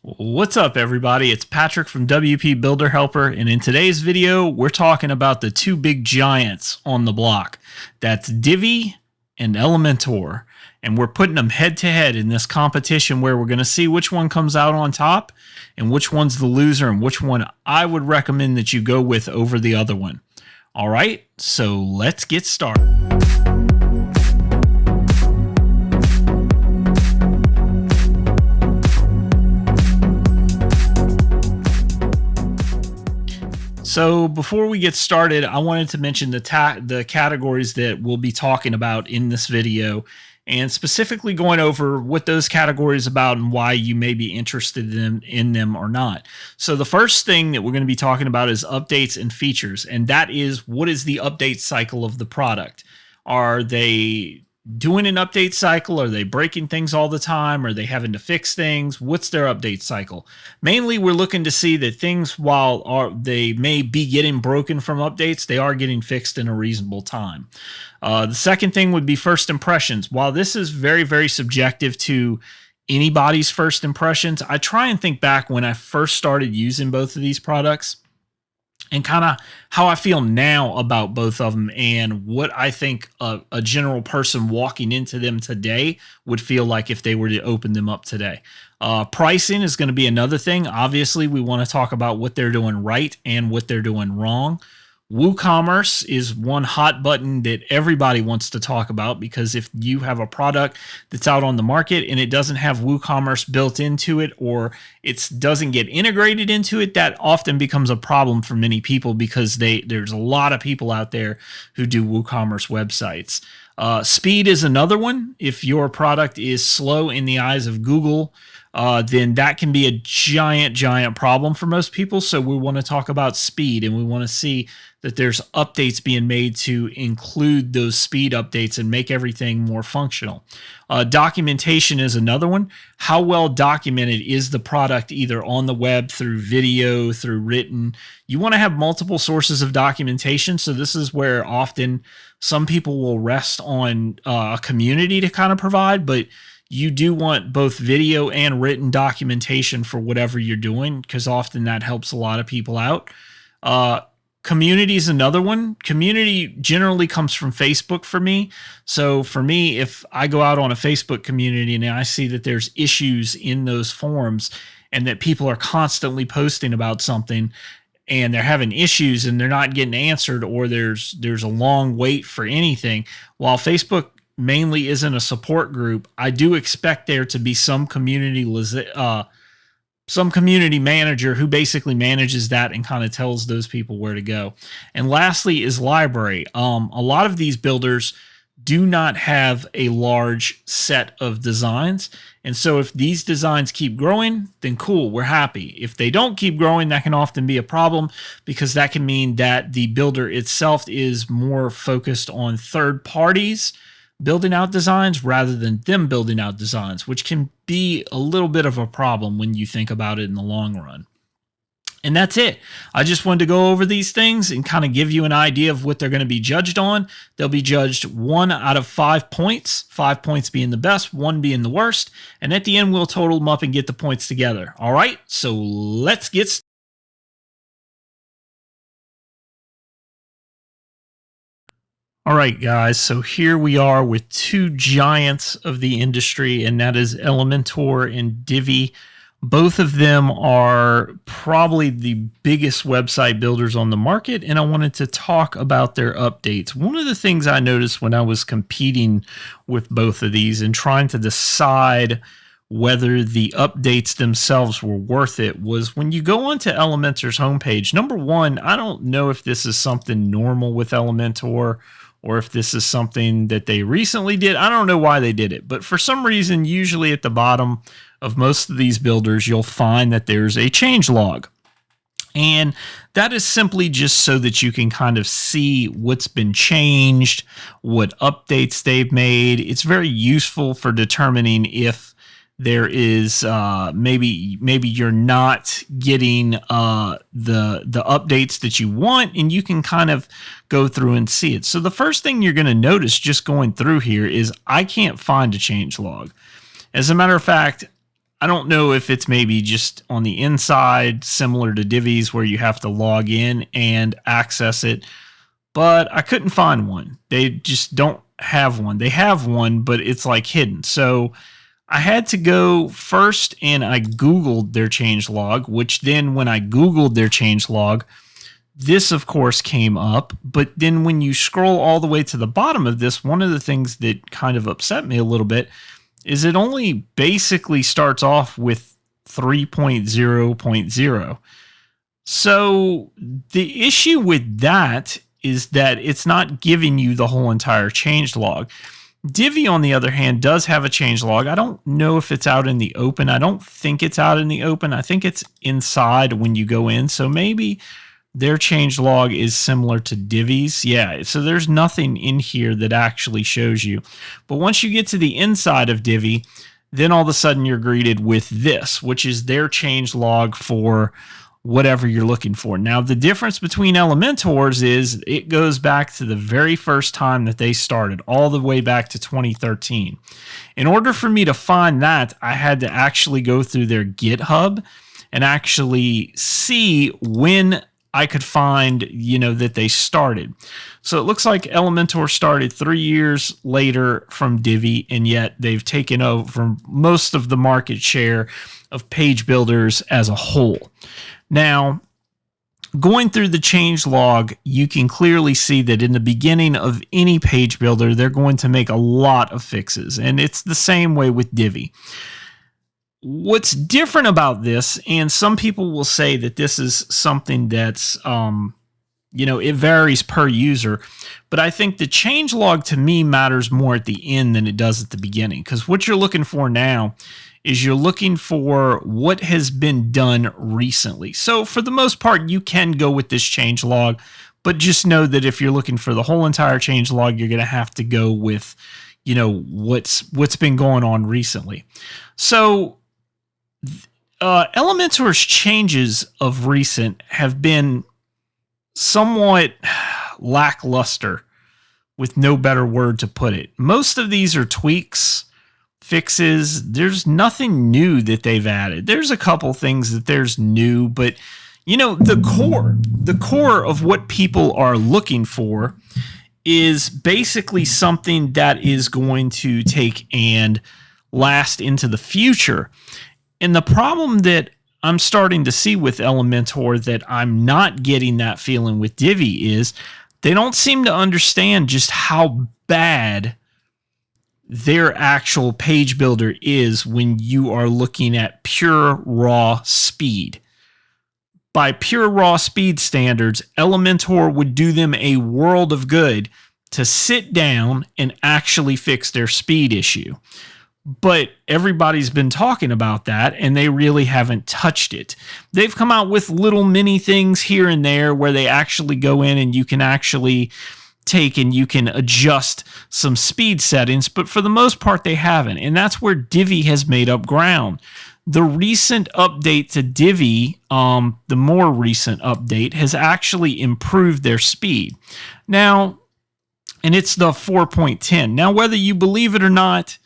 What's up, everybody? It's Patrick from wpbuilderhelper, and in today's video, we're talking about the two big giants on the block. That's Divi and Elementor, and we're putting them head-to-head in this competition where we're going to see which one comes out on top and which one's the loser and which one I would recommend that you go with over the other one. All right, so let's get started. So before we get started, I wanted to mention the categories that we'll be talking about in this video, and specifically going over what those categories are about and why you may be interested in them or not. So the first thing that we're going to be talking about is updates and features, and that is, what is the update cycle of the product? Are they doing an update cycle? Are they breaking things all the time? Are they having to fix things? What's their update cycle? Mainly, we're looking to see that things, while they may be getting broken from updates, they are getting fixed in a reasonable time. The second thing would be first impressions. While this is very, very subjective to anybody's first impressions, I try and think back when I first started using both of these products and kind of how I feel now about both of them and what I think a general person walking into them today would feel like if they were to open them up today. Pricing is going to be another thing. Obviously, we want to talk about what they're doing right and what they're doing wrong. Woocommerce is one hot button that everybody wants to talk about, because if you have a product that's out on the market and it doesn't have Woocommerce built into it, or it doesn't get integrated into it, that often becomes a problem for many people, because there's a lot of people out there who do WooCommerce websites. Speed is another one. If your product is slow in the eyes of Google, then that can be a giant problem for most people. So we want to talk about speed, and we want to see that there's updates being made to include those speed updates and make everything more functional. Documentation is another one. How well documented is the product, either on the web, through video, through written? You want to have multiple sources of documentation. So this is where often some people will rest on a community to kind of provide, but you do want both video and written documentation for whatever you're doing, because often that helps a lot of people out. Community is another one. Community generally comes from Facebook for me. So for me, if I go out on a Facebook community and I see that there's issues in those forums and that people are constantly posting about something and they're having issues and they're not getting answered, or there's a long wait for anything, while Facebook mainly isn't a support group, I do expect there to be some community manager who basically manages that and kind of tells those people where to go. And lastly is library. A lot of these builders do not have a large set of designs. And so if these designs keep growing, then cool, we're happy. If they don't keep growing, that can often be a problem, because that can mean that the builder itself is more focused on third parties building out designs rather than them building out designs, which can be a little bit of a problem when you think about it in the long run. And that's it. I just wanted to go over these things and kind of give you an idea of what they're going to be judged on. They'll be judged 1 out of 5 points, 5 points being the best, 1 being the worst. And at the end, we'll total them up and get the points together. All right, so let's get started. All right, guys, so here we are with two giants of the industry, and that is Elementor and Divi. Both of them are probably the biggest website builders on the market, and I wanted to talk about their updates. One of the things I noticed when I was competing with both of these and trying to decide whether the updates themselves were worth it was when you go onto Elementor's homepage. Number one, I don't know if this is something normal with Elementor, or if this is something that they recently did. I don't know why they did it, but for some reason, usually at the bottom of most of these builders, you'll find that there's a change log. And that is simply just so that you can kind of see what's been changed, what updates they've made. It's very useful for determining if there is maybe you're not getting the updates that you want, and you can kind of go through and see it. So the first thing you're going to notice just going through here is I can't find a change log. As a matter of fact, I don't know if it's maybe just on the inside, similar to Divi's, where you have to log in and access it, but I couldn't find one. They just don't have one. They have one, but it's like hidden. So I had to go first and I Googled their changelog, which then when I Googled their changelog, this of course came up. But then when you scroll all the way to the bottom of this, one of the things that kind of upset me a little bit is it only basically starts off with 3.0.0. So the issue with that is that it's not giving you the whole entire changelog. Divi, on the other hand, does have a changelog. I don't know if it's out in the open. I don't think it's out in the open. I think it's inside when you go in. So maybe their changelog is similar to Divi's. Yeah, so there's nothing in here that actually shows you. But once you get to the inside of Divi, then all of a sudden you're greeted with this, which is their changelog for whatever you're looking for. Now, the difference between Elementor's is it goes back to the very first time that they started, all the way back to 2013. In order for me to find that, I had to actually go through their GitHub and actually see when I could find, that they started. So it looks like Elementor started 3 years later from Divi, and yet they've taken over most of the market share of page builders as a whole. Now, going through the changelog, you can clearly see that in the beginning of any page builder, they're going to make a lot of fixes, and it's the same way with Divi. What's different about this, and some people will say that this is something that's, it varies per user, but I think the changelog to me matters more at the end than it does at the beginning, because what you're looking for now is you're looking for what has been done recently. So for the most part, you can go with this changelog, but just know that if you're looking for the whole entire changelog, you're going to have to go with, what's been going on recently. So Elementor's changes of recent have been somewhat lackluster, with no better word to put it. Most of these are tweaks, fixes. There's nothing new that they've added. There's a couple things that there's new, but the core of what people are looking for is basically something that is going to take and last into the future. And the problem that I'm starting to see with Elementor that I'm not getting that feeling with Divi is they don't seem to understand just how bad their actual page builder is when you are looking at pure raw speed. By pure raw speed standards, Elementor would do them a world of good to sit down and actually fix their speed issue. But everybody's been talking about that, and they really haven't touched it. They've come out with little mini things here and there where they actually go in and you can actually take and you can adjust some speed settings, but for the most part, they haven't. And that's where Divi has made up ground. The recent update to Divi, the more recent update, has actually improved their speed. Now, and it's the 4.10. Now, whether you believe it or not,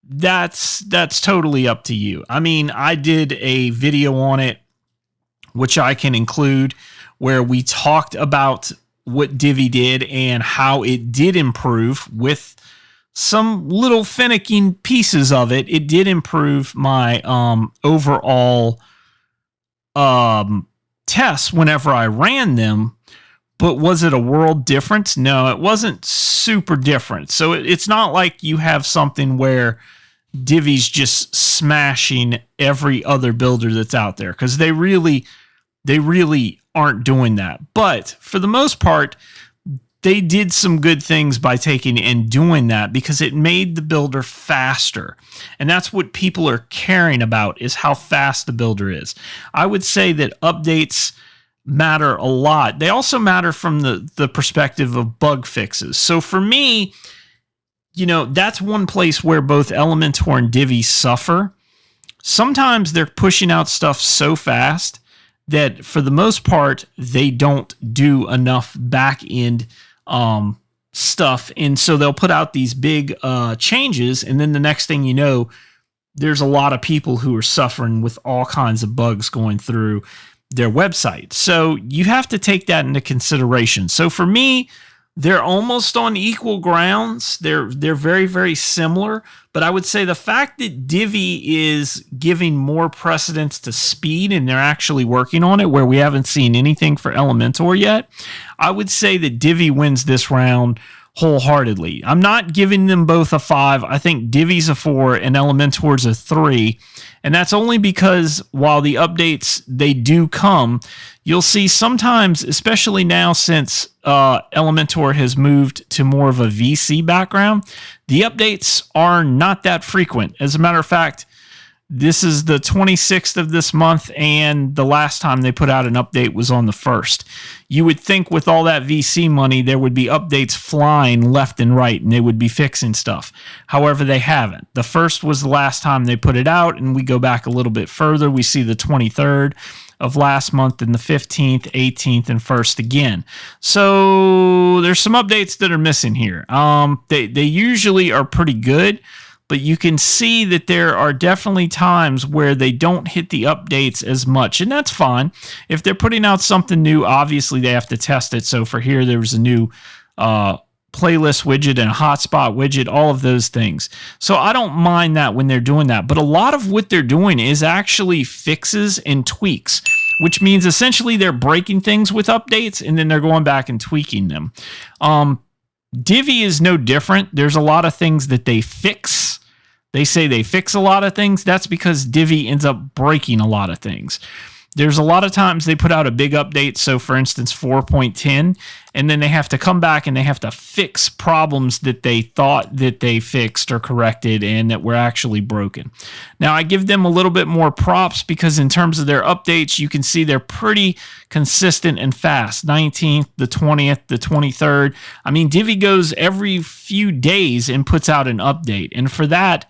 that's totally up to you. I mean, I did a video on it, which I can include, where we talked about what Divi did and how it did improve with some little finicking pieces of it. It did improve my overall tests whenever I ran them. But was it a world difference? No, it wasn't super different. So it's not like you have something where Divi's just smashing every other builder that's out there, because they really aren't doing that. But for the most part, they did some good things by taking and doing that, because it made the builder faster. And that's what people are caring about, is how fast the builder is. I would say that updates matter a lot. They also matter from the perspective of bug fixes. So for me, that's one place where both Elementor and Divi suffer. Sometimes they're pushing out stuff so fast that for the most part, they don't do enough back-end stuff. And so they'll put out these big changes, and then the next thing you know, there's a lot of people who are suffering with all kinds of bugs going through their website. So you have to take that into consideration. So for me, they're almost on equal grounds. They're very, very similar. But I would say the fact that Divi is giving more precedence to speed and they're actually working on it, where we haven't seen anything for Elementor yet, I would say that Divi wins this round wholeheartedly. I'm not giving them both a 5. I think Divi's a 4 and Elementor's a 3. And that's only because while the updates, they do come, you'll see sometimes, especially now since Elementor has moved to more of a VC background, the updates are not that frequent. As a matter of fact, this is the 26th of this month, and the last time they put out an update was on the 1st. You would think with all that VC money, there would be updates flying left and right, and they would be fixing stuff. However, they haven't. The 1st was the last time they put it out, and we go back a little bit further. We see the 23rd of last month, and the 15th, 18th, and 1st again. So there's some updates that are missing here. They usually are pretty good, but you can see that there are definitely times where they don't hit the updates as much, and that's fine. If they're putting out something new, obviously they have to test it. So for here, there was a new playlist widget and a hotspot widget, all of those things. So I don't mind that when they're doing that, but a lot of what they're doing is actually fixes and tweaks, which means essentially they're breaking things with updates and then they're going back and tweaking them. Divi is no different. There's a lot of things that they fix. They say they fix a lot of things. That's because Divi ends up breaking a lot of things. There's a lot of times they put out a big update. So for instance, 4.10, and then they have to come back and they have to fix problems that they thought that they fixed or corrected and that were actually broken. Now I give them a little bit more props because in terms of their updates, you can see they're pretty consistent and fast. 19th, the 20th, the 23rd. I mean, Divi goes every few days and puts out an update. And for that,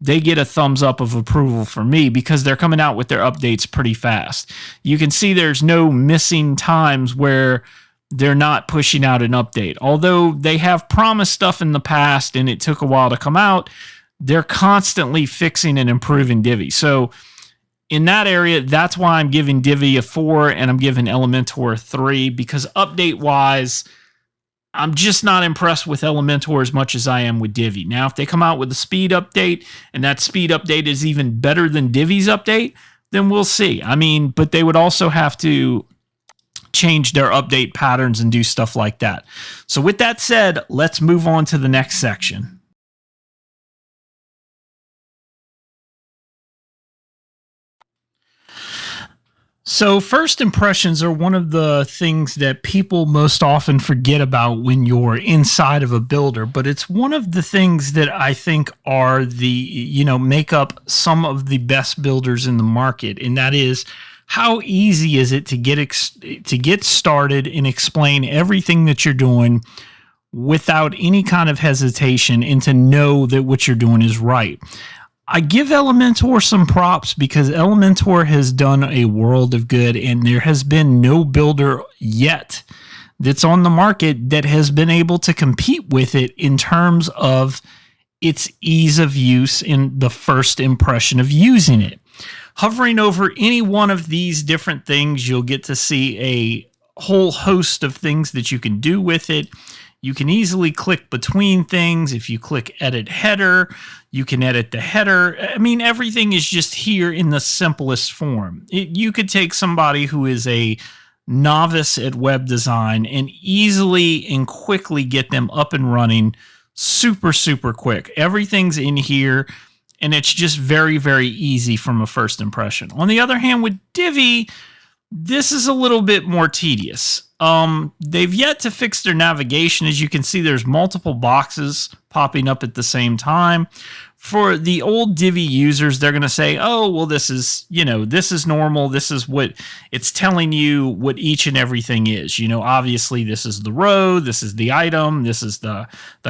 they get a thumbs up of approval for me because they're coming out with their updates pretty fast. You can see there's no missing times where they're not pushing out an update. Although they have promised stuff in the past and it took a while to come out, they're constantly fixing and improving Divi. So in that area, that's why I'm giving Divi a 4 and I'm giving Elementor a 3, because update-wise, I'm just not impressed with Elementor as much as I am with Divi. Now, if they come out with a speed update and that speed update is even better than Divi's update, then we'll see. I mean, but they would also have to change their update patterns and do stuff like that. So with that said, let's move on to the next section. So first impressions are one of the things that people most often forget about when you're inside of a builder, but it's one of the things that I think are make up some of the best builders in the market, and that is how easy is it to get started and explain everything that you're doing without any kind of hesitation and to know that what you're doing is right. I give Elementor some props because Elementor has done a world of good, and there has been no builder yet that's on the market that has been able to compete with it in terms of its ease of use in the first impression of using it. Hovering over any one of these different things, you'll get to see a whole host of things that you can do with it. You can easily click between things. If you click edit header, you can edit the header. I mean, everything is just here in the simplest form. You could take somebody who is a novice at web design and easily and quickly get them up and running super, super quick. Everything's in here, and it's just very, very easy from a first impression. On the other hand, with Divi, this is a little bit more tedious. They've yet to fix their navigation. As you can see, there's multiple boxes popping up at the same time. For the old Divi users, they're going to say, oh, well, this is normal. This is what it's telling you what each and everything is. Obviously, this is the row, this is the item, this is the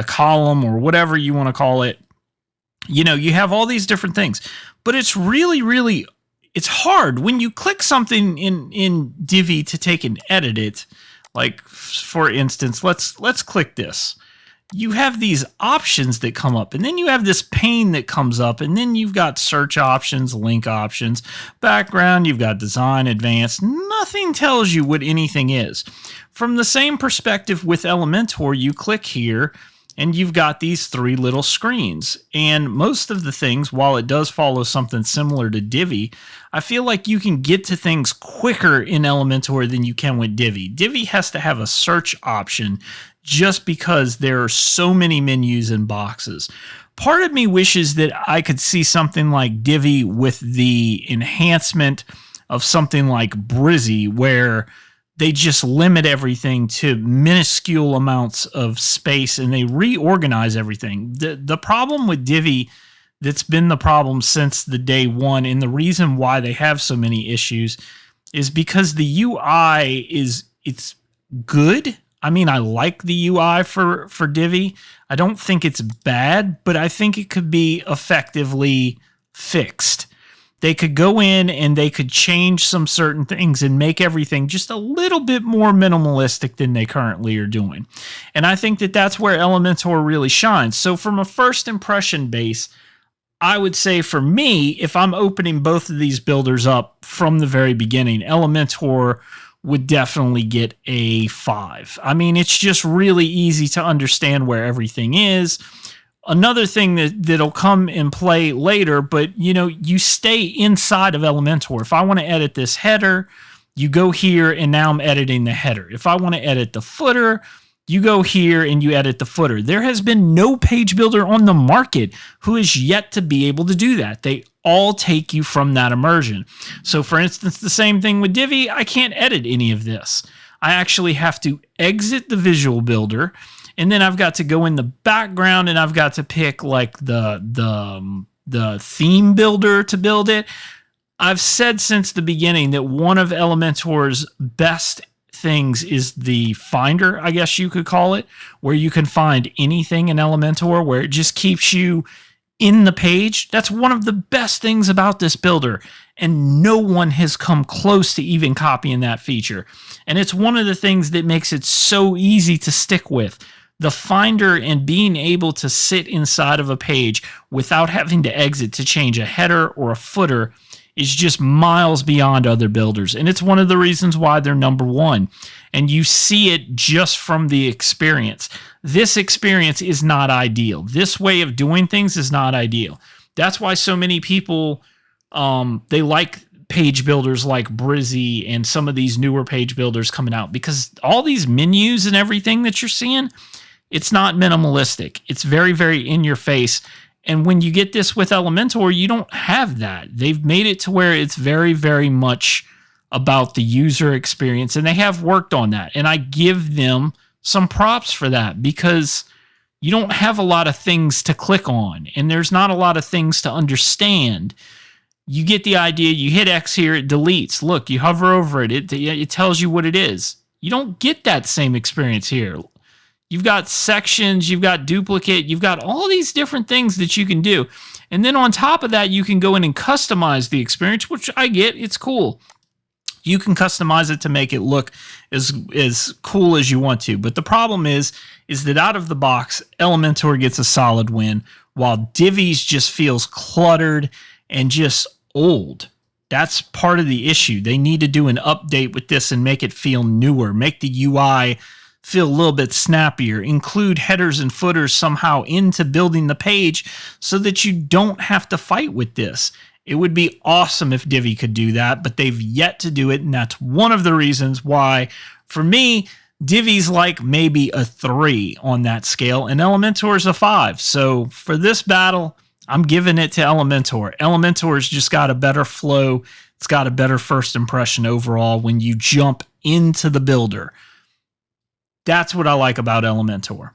column, or whatever you want to call it. You have all these different things, but it's really, really, it's hard when you click something in Divi to take and edit it. Like, for instance, let's click this. you have these options that come up, and then you have this pane that comes up, and then you've got search options, link options, background, you've got design, advanced. Nothing tells you what anything is. From the same perspective with Elementor, you click here, and you've got these three little screens. And most of the things, while it does follow something similar to Divi, I feel like you can get to things quicker in Elementor than you can with Divi. Divi has to have a search option just because there are so many menus and boxes. Part of me wishes that I could see something like Divi with the enhancement of something like Brizzy, where they just limit everything to minuscule amounts of space and they reorganize everything. The problem with Divi that's been the problem since the day one, and the reason why they have so many issues, is because the UI it's good. I mean, I like the UI for Divi. I don't think it's bad, but I think it could be effectively fixed. They could go in and they could change some certain things and make everything just a little bit more minimalistic than they currently are doing. And I think that that's where Elementor really shines. So from a first impression base, I would say for me, if I'm opening both of these builders up from the very beginning, Elementor would definitely get a 5. I mean, it's just really easy to understand where everything is. Another thing that'll come in play later, but you stay inside of Elementor. If I want to edit this header, you go here and now I'm editing the header. If I want to edit the footer, you go here and you edit the footer. There has been no page builder on the market who is yet to be able to do that. They all take you from that immersion. So for instance, the same thing with Divi, I can't edit any of this. I actually have to exit the visual builder, and then I've got to go in the background and I've got to pick like the theme builder to build it. I've said since the beginning that one of Elementor's best things is the finder, I guess you could call it, where you can find anything in Elementor, where it just keeps you in the page. That's one of the best things about this builder, and no one has come close to even copying that feature. And it's one of the things that makes it so easy to stick with. The finder and being able to sit inside of a page without having to exit to change a header or a footer is just miles beyond other builders. And it's one of the reasons why they're number one. And you see it just from the experience. This experience is not ideal. This way of doing things is not ideal. That's why so many people, they like page builders like Brizzy and some of these newer page builders coming out, because all these menus and everything that you're seeing, it's not minimalistic. It's very, very in your face. And when you get this with Elementor, you don't have that. They've made it to where it's very, very much about the user experience, and they have worked on that. And I give them some props for that, because you don't have a lot of things to click on, and there's not a lot of things to understand. You get the idea. You hit X here, it deletes. Look, you hover over it, it tells you what it is. You don't get that same experience here. You've got sections, you've got duplicate, you've got all these different things that you can do. And then on top of that, you can go in and customize the experience, which I get, it's cool. You can customize it to make it look as cool as you want to. But the problem is that out of the box, Elementor gets a solid win, while Divi's just feels cluttered and just old. That's part of the issue. They need to do an update with this and make it feel newer, make the UI feel a little bit snappier, include headers and footers somehow into building the page so that you don't have to fight with this. It would be awesome if Divi could do that, but they've yet to do it, and that's one of the reasons why, for me, Divi's like maybe a 3 on that scale, and Elementor's a 5. So for this battle, I'm giving it to Elementor. Elementor's just got a better flow. It's got a better first impression overall when you jump into the builder. That's what I like about Elementor.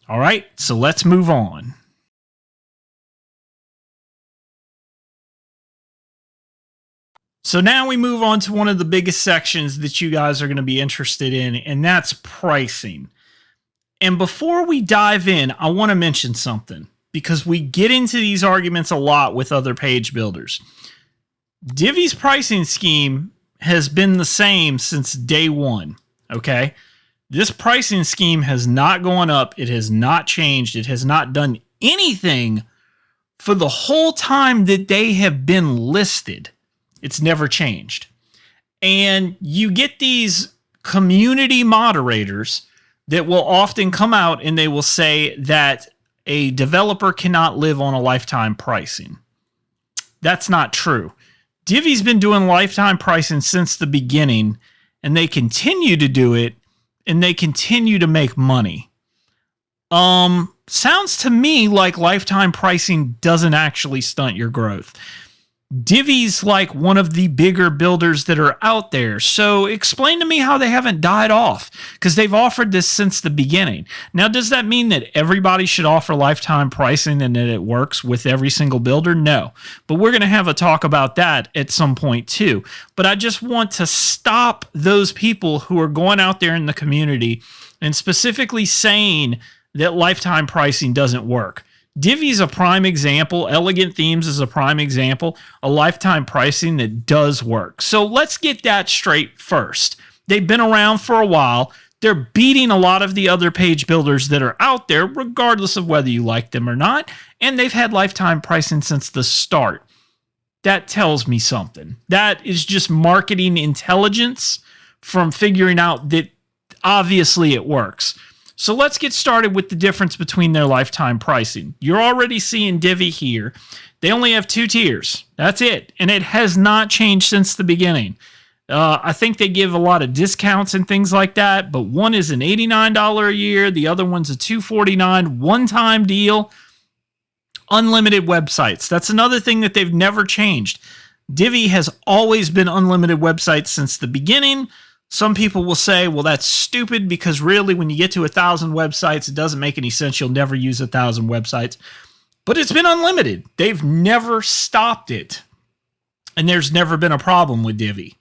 All right, so let's move on. So now we move on to one of the biggest sections that you guys are going to be interested in, and that's pricing. And before we dive in, I want to mention something, because we get into these arguments a lot with other page builders. Divi's pricing scheme has been the same since day one, okay? This pricing scheme has not gone up. It has not changed. It has not done anything for the whole time that they have been listed. It's never changed. And you get these community moderators that will often come out and they will say that a developer cannot live on a lifetime pricing. That's not true. Divi's been doing lifetime pricing since the beginning, and they continue to do it, and they continue to make money. Sounds to me like lifetime pricing doesn't actually stunt your growth. Divi's like one of the bigger builders that are out there. So explain to me how they haven't died off, because they've offered this since the beginning. Now, does that mean that everybody should offer lifetime pricing and that it works with every single builder? No, but we're going to have a talk about that at some point too. But I just want to stop those people who are going out there in the community and specifically saying that lifetime pricing doesn't work. Divi's a prime example. Elegant Themes is a prime example. A lifetime pricing that does work. So let's get that straight first. They've been around for a while. They're beating a lot of the other page builders that are out there, regardless of whether you like them or not. And they've had lifetime pricing since the start. That tells me something. That is just marketing intelligence from figuring out that obviously it works. So let's get started with the difference between their lifetime pricing. You're already seeing Divi here. They only have 2 tiers. That's it. And it has not changed since the beginning. I think they give a lot of discounts and things like that, but one is an $89 a year. The other one's a $249 one-time deal. Unlimited websites. That's another thing that they've never changed. Divi has always been unlimited websites since the beginning. Some people will say, well, that's stupid because really when you get to 1,000 websites, it doesn't make any sense. You'll never use 1,000 websites. But it's been unlimited. They've never stopped it. And there's never been a problem with Divi.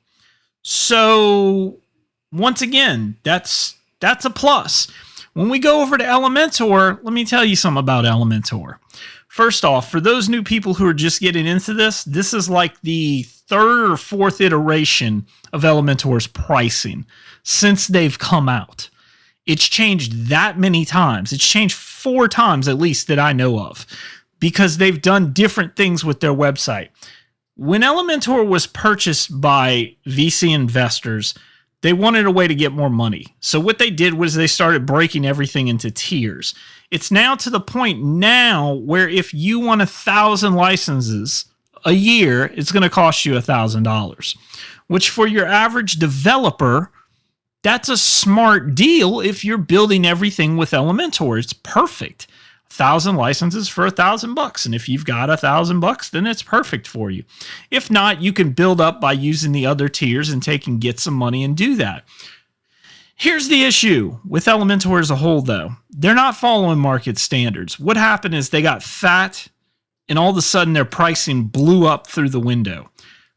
So once again, that's a plus. When we go over to Elementor, let me tell you something about Elementor. First off, for those new people who are just getting into this, this is like the 3rd or 4th iteration of Elementor's pricing since they've come out. It's changed that many times. It's changed 4 times at least that I know of because they've done different things with their website. When Elementor was purchased by VC investors, they wanted a way to get more money. So what they did was they started breaking everything into tiers. It's now to the point now where if you want 1,000 licenses a year, it's going to cost you $1,000, which for your average developer, that's a smart deal if you're building everything with Elementor. It's perfect. 1,000 licenses for $1,000. And if you've got $1,000, then it's perfect for you. If not, you can build up by using the other tiers and get some money and do that. Here's the issue with Elementor as a whole, though. They're not following market standards. What happened is they got fat, and all of a sudden their pricing blew up through the window.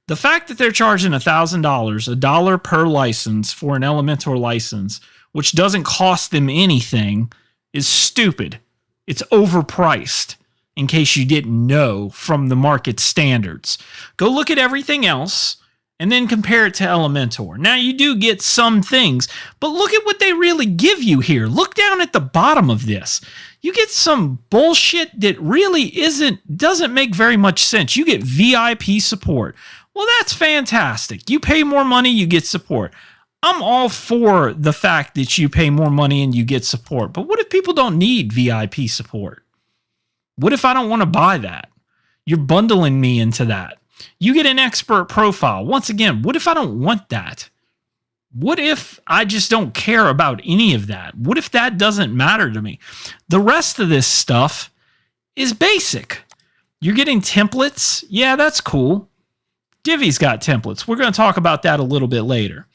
The fact that they're charging $1,000, $1 per license for an Elementor license, which doesn't cost them anything, is stupid. It's overpriced, in case you didn't know from the market standards. Go look at everything else and then compare it to Elementor. Now, you do get some things, but look at what they really give you here. Look down at the bottom of this. You get some bullshit that really doesn't make very much sense. You get VIP support. Well, that's fantastic. You pay more money, you get support. I'm all for the fact that you pay more money and you get support. But what if people don't need VIP support? What if I don't want to buy that? You're bundling me into that. You get an expert profile. Once again, what if I don't want that? What if I just don't care about any of that? What if that doesn't matter to me? The rest of this stuff is basic. You're getting templates. Yeah, that's cool. Divi's got templates. We're going to talk about that a little bit later.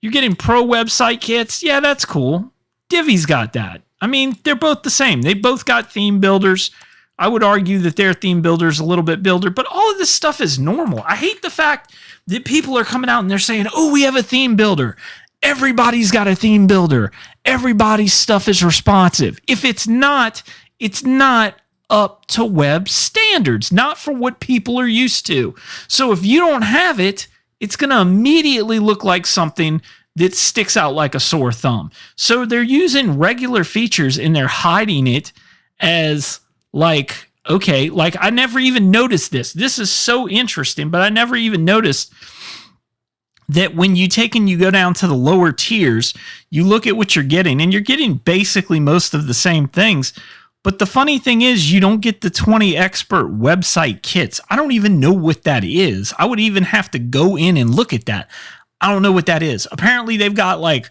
You're getting pro website kits. Yeah, that's cool. Divi's got that. I mean, they're both the same. They both got theme builders. I would argue that their theme builder is a little bit builder, but all of this stuff is normal. I hate the fact that people are coming out and they're saying, oh, we have a theme builder. Everybody's got a theme builder. Everybody's stuff is responsive. If it's not up to web standards, not for what people are used to. So if you don't have it, it's going to immediately look like something that sticks out like a sore thumb. So they're using regular features and they're hiding it as like, okay, like I never even noticed this. This is so interesting, but I never even noticed that when you take and you go down to the lower tiers, you look at what you're getting, and you're getting basically most of the same things. But the funny thing is, you don't get the 20 expert website kits. I don't even know what that is. I would even have to go in and look at that. I don't know what that is. Apparently, they've got like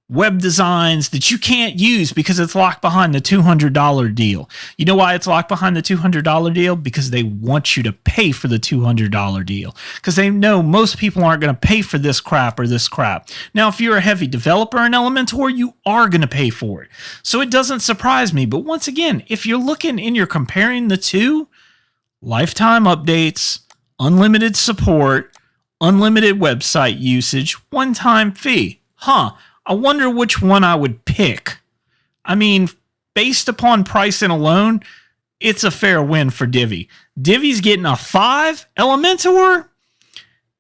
web designs that you can't use because it's locked behind the $200 deal. You know why it's locked behind the $200 deal? Because they want you to pay for the $200 deal, because they know most people aren't going to pay for this crap or this crap. Now, if you're a heavy developer in Elementor, you are going to pay for it. So it doesn't surprise me. But once again, if you're looking and you're comparing the two, lifetime updates, unlimited support, unlimited website usage, one-time fee. I wonder which one I would pick. I mean, based upon pricing alone, it's a fair win for Divi. Divi's getting a 5. Elementor,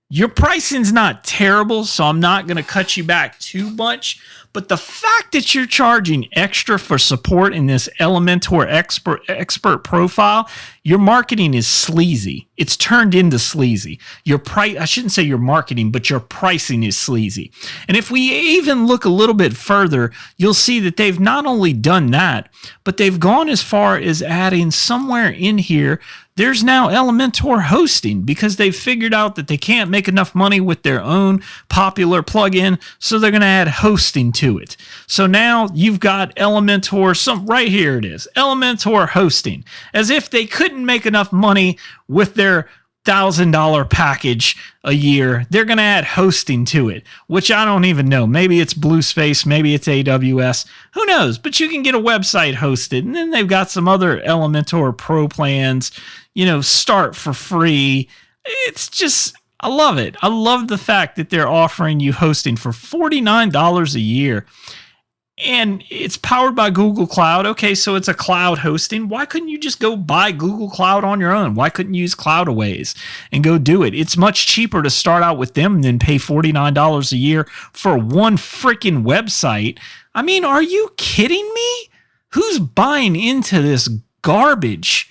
your pricing's not terrible, so I'm not going to cut you back too much. But the fact that you're charging extra for support in this Elementor expert profile, your marketing is sleazy. It's turned into sleazy. Your price, I shouldn't say your marketing, but your pricing is sleazy. And if we even look a little bit further, you'll see that they've not only done that, but they've gone as far as adding somewhere in here, there's now Elementor hosting, because they've figured out that they can't make enough money with their own popular plugin, so they're going to add hosting to it. So now you've got Elementor, right here it is, Elementor hosting, as if they couldn't make enough money with their $1,000 package a year. They're going to add hosting to it, which I don't even know. Maybe it's BlueSpace, maybe it's AWS, who knows? But you can get a website hosted, and then they've got some other Elementor Pro plans, start for free. It's just, I love it. I love the fact that they're offering you hosting for $49 a year. And it's powered by Google Cloud. Okay, so it's a cloud hosting. Why couldn't you just go buy Google Cloud on your own? Why couldn't you use Cloudways and go do it? It's much cheaper to start out with them than pay $49 a year for one freaking website. I mean, are you kidding me? Who's buying into this garbage?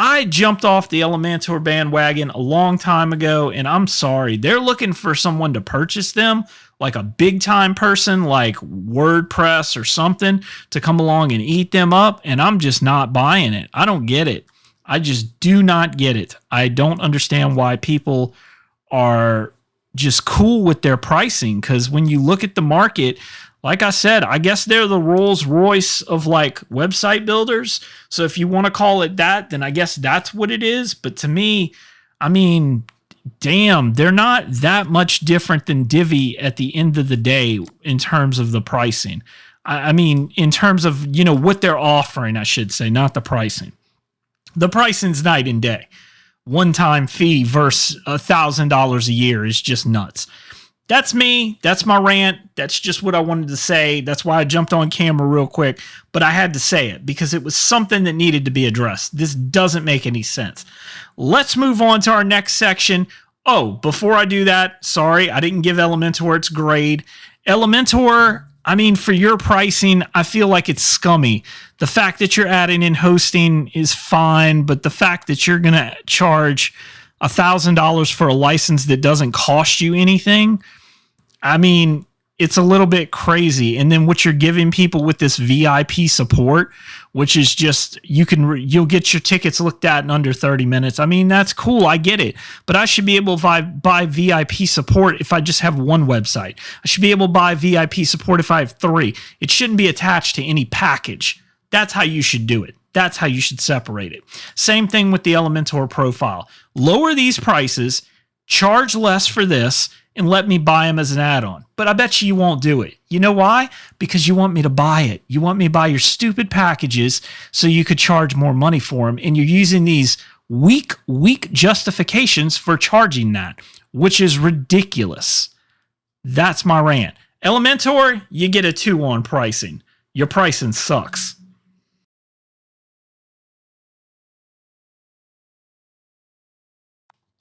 I jumped off the Elementor bandwagon a long time ago, and I'm sorry. They're looking for someone to purchase them, like a big time person like WordPress or something, to come along and eat them up, and I'm just not buying it. I don't get it. I just do not get it. I don't understand why people are just cool with their pricing, because when you look at the market, like I said, I guess they're the Rolls Royce of like website builders. So if you want to call it that, then I guess that's what it is. But to me, I mean, damn, they're not that much different than Divi at the end of the day in terms of the pricing. I mean, in terms of, what they're offering, I should say, not the pricing. The pricing's night and day. One-time fee versus $1,000 a year is just nuts. That's me. That's my rant. That's just what I wanted to say. That's why I jumped on camera real quick, but I had to say it because it was something that needed to be addressed. This doesn't make any sense. Let's move on to our next section. Oh, before I do that, sorry, I didn't give Elementor its grade. Elementor, I mean, for your pricing, I feel like it's scummy. The fact that you're adding in hosting is fine, but the fact that you're going to charge $1,000 for a license that doesn't cost you anything, I mean, it's a little bit crazy. And then what you're giving people with this VIP support, which is just, you'll get your tickets looked at in under 30 minutes. I mean, that's cool. I get it. But I should be able to buy VIP support if I just have one website. I should be able to buy VIP support if I have 3. It shouldn't be attached to any package. That's how you should do it. That's how you should separate it. Same thing with the Elementor profile. Lower these prices, charge less for this, and let me buy them as an add-on. But I bet you won't do it. You know why? Because you want me to buy it. You want me to buy your stupid packages so you could charge more money for them. And you're using these weak justifications for charging that, which is ridiculous. That's my rant. Elementor, you get a 2 on pricing. Your pricing sucks.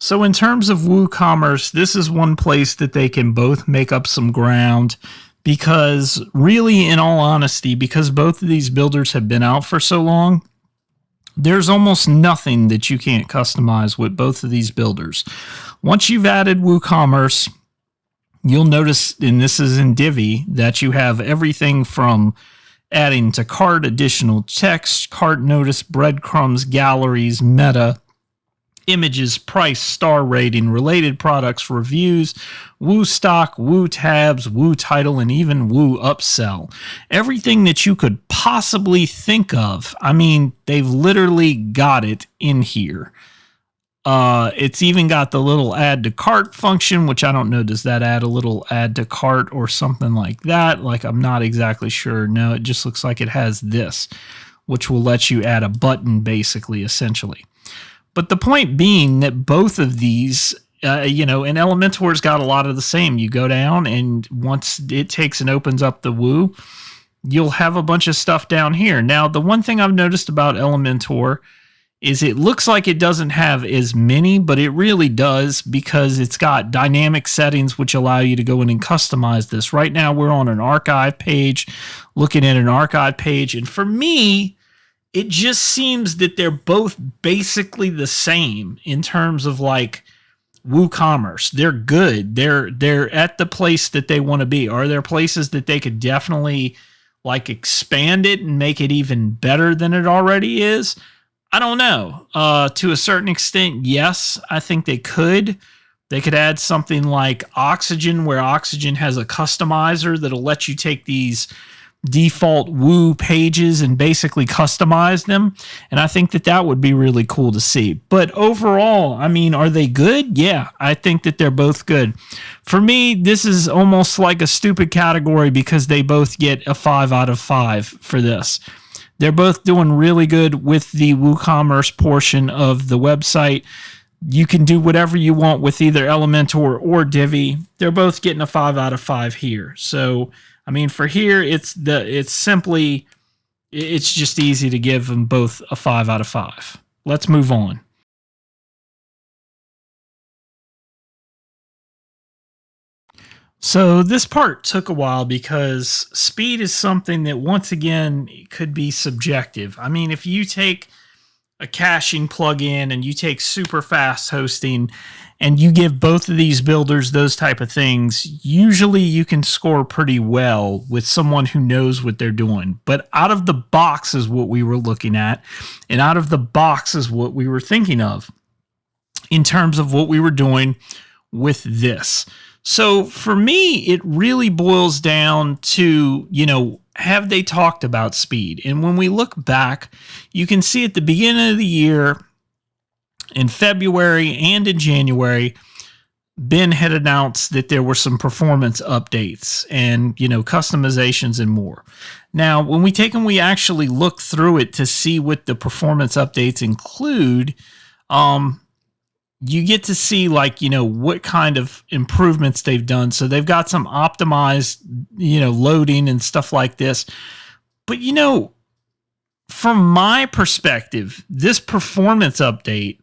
So in terms of WooCommerce, this is one place that they can both make up some ground because really, in all honesty, because both of these builders have been out for so long, there's almost nothing that you can't customize with both of these builders. Once you've added WooCommerce, you'll notice, and this is in Divi, that you have everything from adding to cart, additional text, cart notice, breadcrumbs, galleries, meta, images, price, star rating, related products, reviews, Woo stock, Woo tabs, Woo title, and even Woo upsell. Everything that you could possibly think of. I mean, they've literally got it in here. It's even got the little add to cart function, which I don't know. Does that add a little add to cart or something like that? Like, I'm not exactly sure. No, it just looks like it has this, which will let you add a button, basically, essentially. But the point being that both of these, and Elementor's got a lot of the same. You go down, and once it takes and opens up the Woo, you'll have a bunch of stuff down here. Now, the one thing I've noticed about Elementor is it looks like it doesn't have as many, but it really does because it's got dynamic settings which allow you to go in and customize this. Right now, we're on an archive page, looking at an archive page, and for me, it just seems that they're both basically the same in terms of like WooCommerce. They're good. They're at the place that they want to be. Are there places that they could definitely like expand it and make it even better than it already is? I don't know. To a certain extent, yes, I think they could. They could add something like Oxygen, where Oxygen has a customizer that'll let you take these default Woo pages and basically customize them. And I think that that would be really cool to see. But overall, I mean, are they good? Yeah, I think that they're both good. For me, this is almost like a stupid category because they both get a 5 out of 5 for this. They're both doing really good with the WooCommerce portion of the website. You can do whatever you want with either Elementor or Divi. They're both getting a 5 out of 5 here. So, I mean, for here, it's just easy to give them both a 5 out of 5. Let's move on. So this part took a while because speed is something that, once again, could be subjective. I mean, if you take a caching plugin and you take super fast hosting and you give both of these builders those type of things, usually you can score pretty well with someone who knows what they're doing. But out of the box is what we were looking at, and out of the box is what we were thinking of in terms of what we were doing with this. So for me, it really boils down to, have they talked about speed? And when we look back, you can see at the beginning of the year, in February and in January, Ben had announced that there were some performance updates and, customizations and more. Now, when we take and we actually look through it to see what the performance updates include, you get to see what kind of improvements they've done. So they've got some optimized, loading and stuff like this. But, from my perspective, this performance update,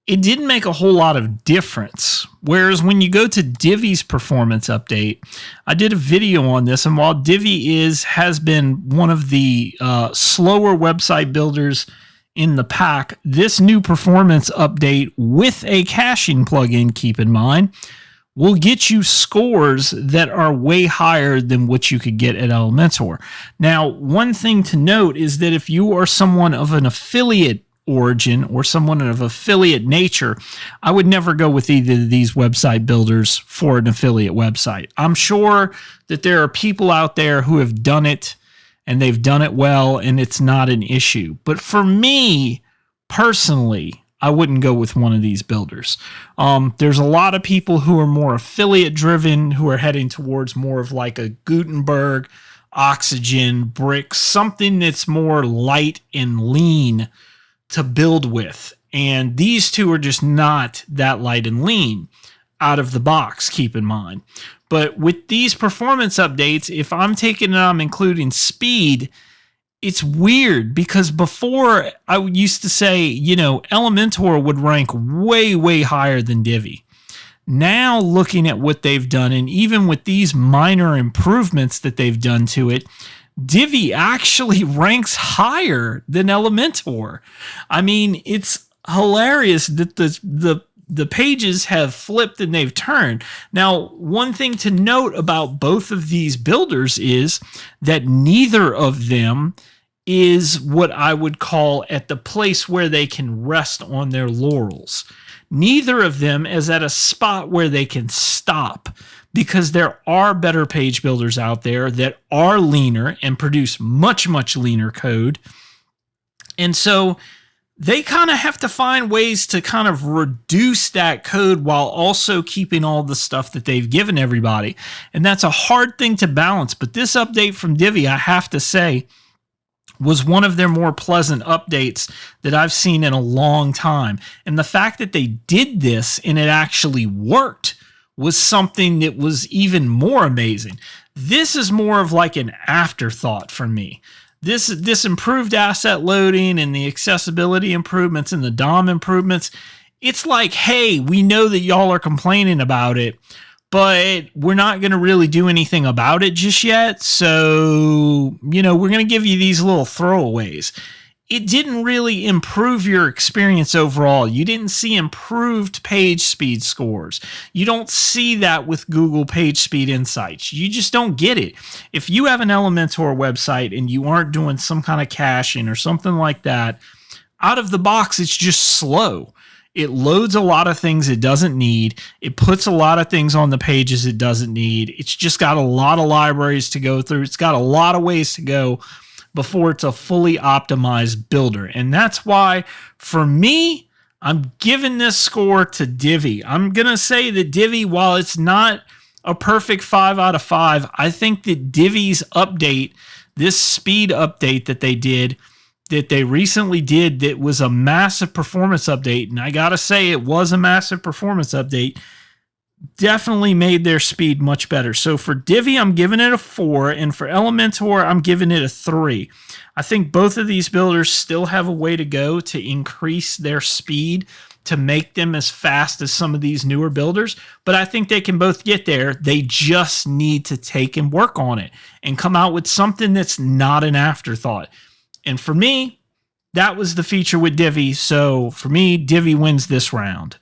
it didn't make a whole lot of difference. Whereas when you go to Divi's performance update, I did a video on this, and while Divi has been one of the slower website builders in the pack, this new performance update with a caching plugin, keep in mind, will get you scores that are way higher than what you could get at Elementor. Now, one thing to note is that if you are someone of an affiliate origin or someone of affiliate nature, I would never go with either of these website builders for an affiliate website. I'm sure that there are people out there who have done it and they've done it well and it's not an issue. But for me, personally, I wouldn't go with one of these builders. There's a lot of people who are more affiliate driven, who are heading towards more of like a Gutenberg, Oxygen, Brick, something that's more light and lean to build with. And these two are just not that light and lean out of the box, keep in mind. But with these performance updates, if I'm taking and I'm including speed, it's weird because before I used to say, Elementor would rank way, way higher than Divi. Now looking at what they've done, and even with these minor improvements that they've done to it, Divi actually ranks higher than Elementor. I mean, it's hilarious that the pages have flipped and they've turned. Now, one thing to note about both of these builders is that neither of them is what I would call at the place where they can rest on their laurels. Neither of them is at a spot where they can stop, because there are better page builders out there that are leaner and produce much, much leaner code. And so they kind of have to find ways to kind of reduce that code while also keeping all the stuff that they've given everybody. And that's a hard thing to balance. But this update from Divi, I have to say, was one of their more pleasant updates that I've seen in a long time. And the fact that they did this and it actually worked was something that was even more amazing. This is more of like an afterthought for me. This improved asset loading and the accessibility improvements and the DOM improvements, it's like, hey, we know that y'all are complaining about it, but we're not going to really do anything about it just yet. So, we're going to give you these little throwaways. It didn't really improve your experience overall. You didn't see improved page speed scores. You don't see that with Google Page Speed Insights. You just don't get it. If you have an Elementor website and you aren't doing some kind of caching or something like that, out of the box, it's just slow. It loads a lot of things it doesn't need. It puts a lot of things on the pages it doesn't need. It's just got a lot of libraries to go through. It's got a lot of ways to go before it's a fully optimized builder. And that's why, for me, I'm giving this score to Divi. I'm going to say that Divi, while it's not a perfect 5 out of 5, I think that Divi's update, this speed update that they recently did, that was a massive performance update, and I gotta say it was a massive performance update, definitely made their speed much better. So for Divi, I'm giving it a 4, and for Elementor, I'm giving it a 3. I think both of these builders still have a way to go to increase their speed to make them as fast as some of these newer builders, but I think they can both get there. They just need to take and work on it and come out with something that's not an afterthought. And for me, that was the feature with Divi. So for me, Divi wins this round.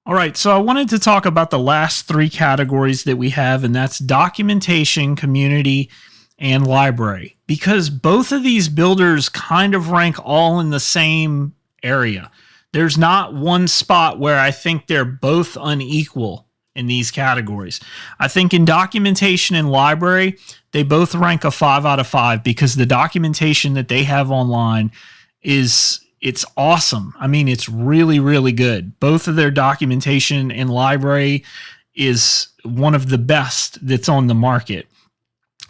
All right, so I wanted to talk about the last 3 categories that we have, and that's documentation, community, and library, because both of these builders kind of rank all in the same area. There's not one spot where I think they're both unequal in these categories. I think in documentation and library, they both rank a 5 out of 5 because the documentation that they have online it's awesome. I mean, it's really, really good. Both of their documentation and library is one of the best that's on the market.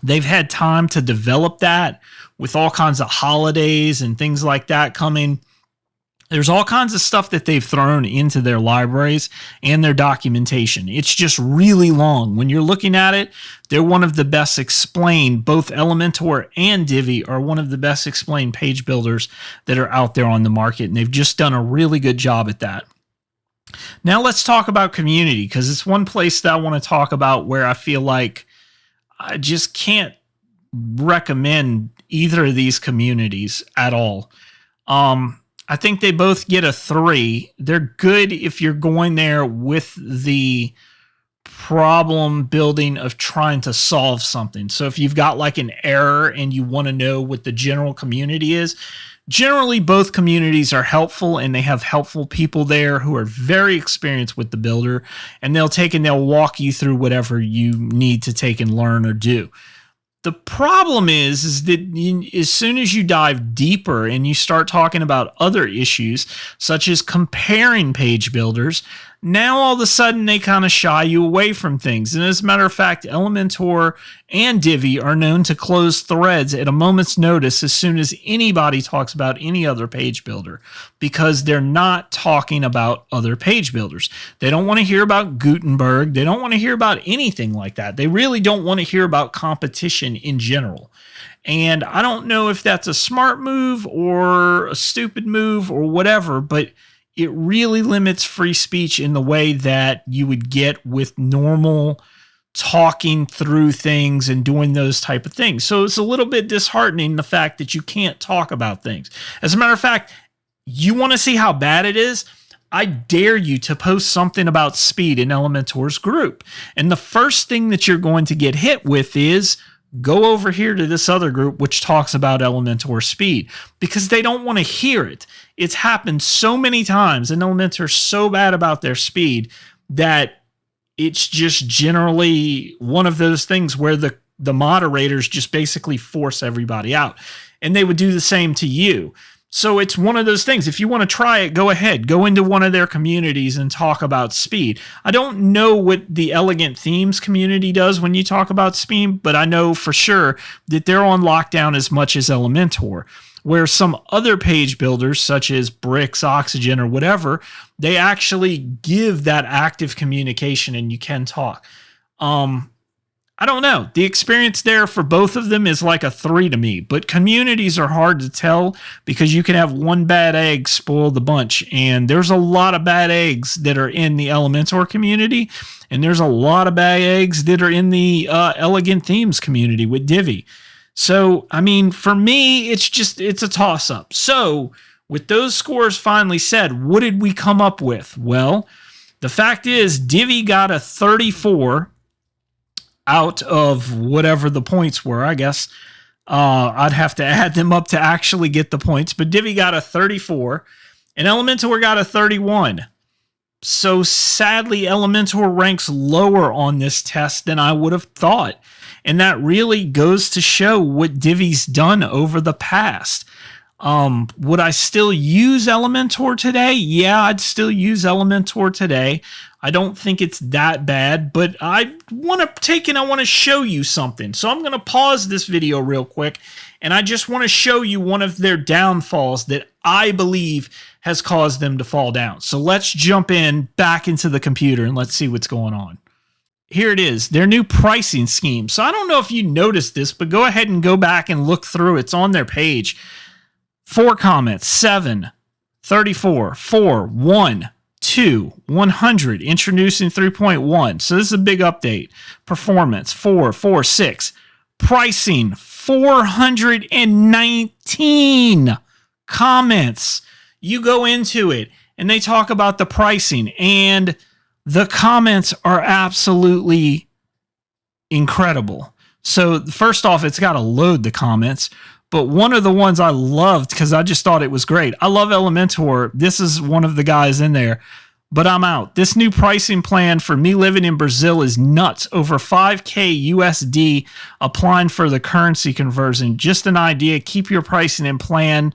They've had time to develop that with all kinds of holidays and things like that coming. There's all kinds of stuff that they've thrown into their libraries and their documentation. It's just really long. When you're looking at it, they're one of the best explained. Both Elementor and Divi are one of the best explained page builders that are out there on the market, and they've just done a really good job at that. Now let's talk about community, because it's one place that I want to talk about where I feel like I just can't recommend either of these communities at all. I think they both get a 3. They're good if you're going there with the problem building of trying to solve something. So if you've got like an error and you want to know what the general community is, generally both communities are helpful, and they have helpful people there who are very experienced with the builder, and they'll walk you through whatever you need to take and learn or do. The problem is that as soon as you dive deeper and you start talking about other issues, such as comparing page builders, now all of a sudden they kind of shy you away from things. And as a matter of fact, Elementor and Divi are known to close threads at a moment's notice as soon as anybody talks about any other page builder, because they're not talking about other page builders. They don't want to hear about Gutenberg. They don't want to hear about anything like that. They really don't want to hear about competition in general. And I don't know if that's a smart move or a stupid move or whatever, but it really limits free speech in the way that you would get with normal talking through things and doing those type of things. So it's a little bit disheartening, the fact that you can't talk about things. As a matter of fact, you want to see how bad it is? I dare you to post something about speed in Elementor's group. And the first thing that you're going to get hit with is, go over here to this other group which talks about Elementor speed, because they don't want to hear it. It's happened so many times, and Elementor's so bad about their speed that it's just generally one of those things where the moderators just basically force everybody out. And they would do the same to you. So it's one of those things. If you want to try it, go ahead. Go into one of their communities and talk about speed. I don't know what the Elegant Themes community does when you talk about speed, but I know for sure that they're on lockdown as much as Elementor. Where some other page builders, such as Bricks, Oxygen, or whatever, they actually give that active communication and you can talk. I don't know. The experience there for both of them is like a 3 to me, but communities are hard to tell because you can have one bad egg spoil the bunch. And there's a lot of bad eggs that are in the Elementor community. And there's a lot of bad eggs that are in the Elegant Themes community with Divi. So, I mean, for me, it's a toss-up. So, with those scores finally said, what did we come up with? Well, the fact is, Divi got a 34 out of whatever the points were, I guess. I'd have to add them up to actually get the points, but Divi got a 34, and Elementor got a 31. So, sadly, Elementor ranks lower on this test than I would have thought. And that really goes to show what Divi's done over the past. Would I still use Elementor today? Yeah, I'd still use Elementor today. I don't think it's that bad, but I want to show you something. So I'm going to pause this video real quick, and I just want to show you one of their downfalls that I believe has caused them to fall down. So let's jump back into the computer and let's see what's going on. Here it is, their new pricing scheme. So I don't know if you noticed this, but go ahead and go back and look through. It's on their page. 4 comments, 7, 34, 4, 1, 2, 100, introducing 3.1. So this is a big update. Performance, 4, 4, 6. Pricing, 419 comments. You go into it, and they talk about the pricing, and the comments are absolutely incredible. So first off, it's got to load the comments, but one of the ones I loved because I just thought it was great. I love Elementor. This is one of the guys in there, but I'm out. This new pricing plan for me living in Brazil is nuts. Over 5K USD applying for the currency conversion. Just an idea. Keep your pricing in plan.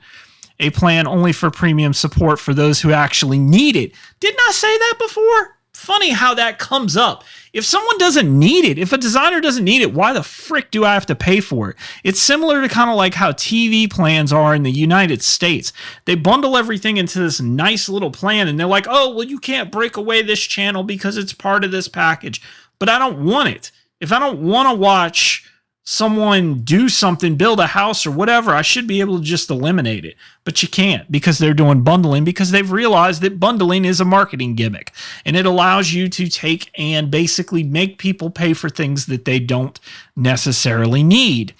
A plan only for premium support for those who actually need it. Didn't I say that before? Funny how that comes up. If someone doesn't need it, if a designer doesn't need it, why the frick do I have to pay for it? It's similar to kind of like how TV plans are in the United States. They bundle everything into this nice little plan, and they're like, oh, well, you can't break away this channel because it's part of this package. But I don't want it. If I don't want to watch someone do something, build a house or whatever, I should be able to just eliminate it. But you can't, because they're doing bundling, because they've realized that bundling is a marketing gimmick. And it allows you to take and basically make people pay for things that they don't necessarily need.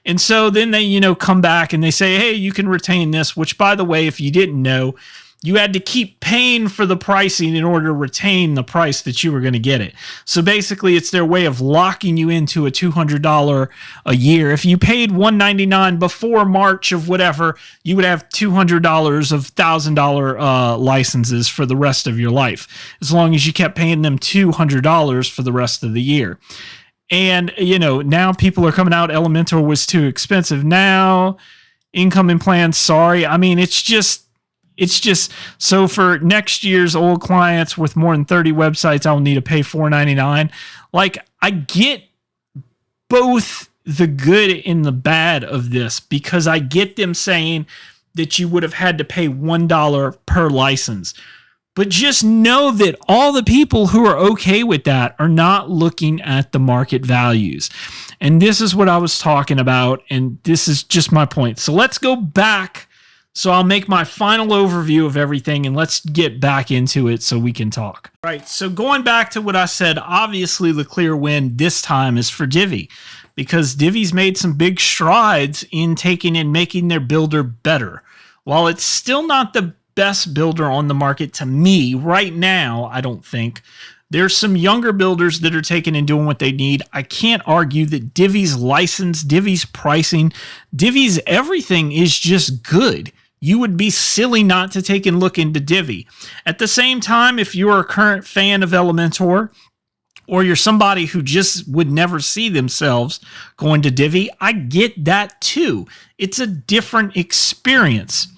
And so then they, come back and they say, hey, you can retain this, which, by the way, if you didn't know, you had to keep paying for the pricing in order to retain the price that you were going to get it. So basically, it's their way of locking you into a $200 a year. If you paid $199 before March of whatever, you would have $200 of $1,000 licenses for the rest of your life, as long as you kept paying them $200 for the rest of the year. And, now people are coming out, Elementor was too expensive. Now, incoming plans, sorry. I mean, it's just so for next year's old clients with more than 30 websites, I'll need to pay $4.99. Like, I get both the good and the bad of this, because I get them saying that you would have had to pay $1 per license. But just know that all the people who are okay with that are not looking at the market values. And this is what I was talking about, and this is just my point. So let's go back. So I'll make my final overview of everything, and let's get back into it so we can talk. All right, so going back to what I said, obviously the clear win this time is for Divi, because Divi's made some big strides in taking and making their builder better. While it's still not the best builder on the market to me right now, I don't think. There's some younger builders that are taking and doing what they need. I can't argue that Divi's license, Divi's pricing, Divi's everything is just good. You would be silly not to take and look into Divi. At the same time, if you're a current fan of Elementor, or you're somebody who just would never see themselves going to Divi, I get that too. It's a different experience.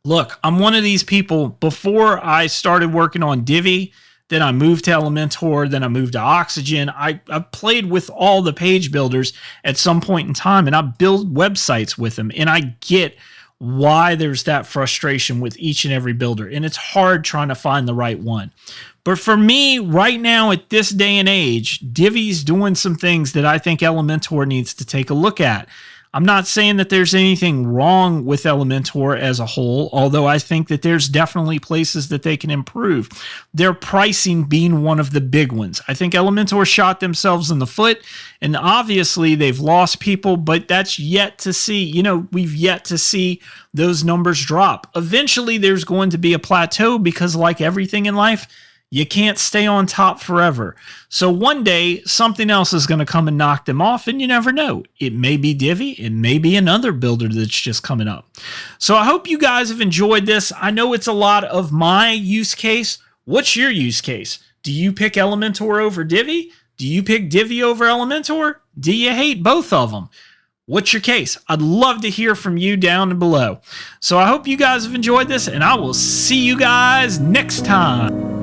Look, I'm one of these people, before I started working on Divi, then I moved to Elementor, then I moved to Oxygen. I've played with all the page builders at some point in time, and I build websites with them, and I get why there's that frustration with each and every builder, and it's hard trying to find the right one. But for me, right now at this day and age, Divi's doing some things that I think Elementor needs to take a look at. I'm not saying that there's anything wrong with Elementor as a whole, although I think that there's definitely places that they can improve. Their pricing being one of the big ones. I think Elementor shot themselves in the foot, and obviously they've lost people, but that's yet to see. You know, we've yet to see those numbers drop. Eventually there's going to be a plateau, because like everything in life, you can't stay on top forever. So one day, something else is going to come and knock them off, and you never know. It may be Divi. It may be another builder that's just coming up. So I hope you guys have enjoyed this. I know it's a lot of my use case. What's your use case? Do you pick Elementor over Divi? Do you pick Divi over Elementor? Do you hate both of them? What's your case? I'd love to hear from you down below. So I hope you guys have enjoyed this, and I will see you guys next time.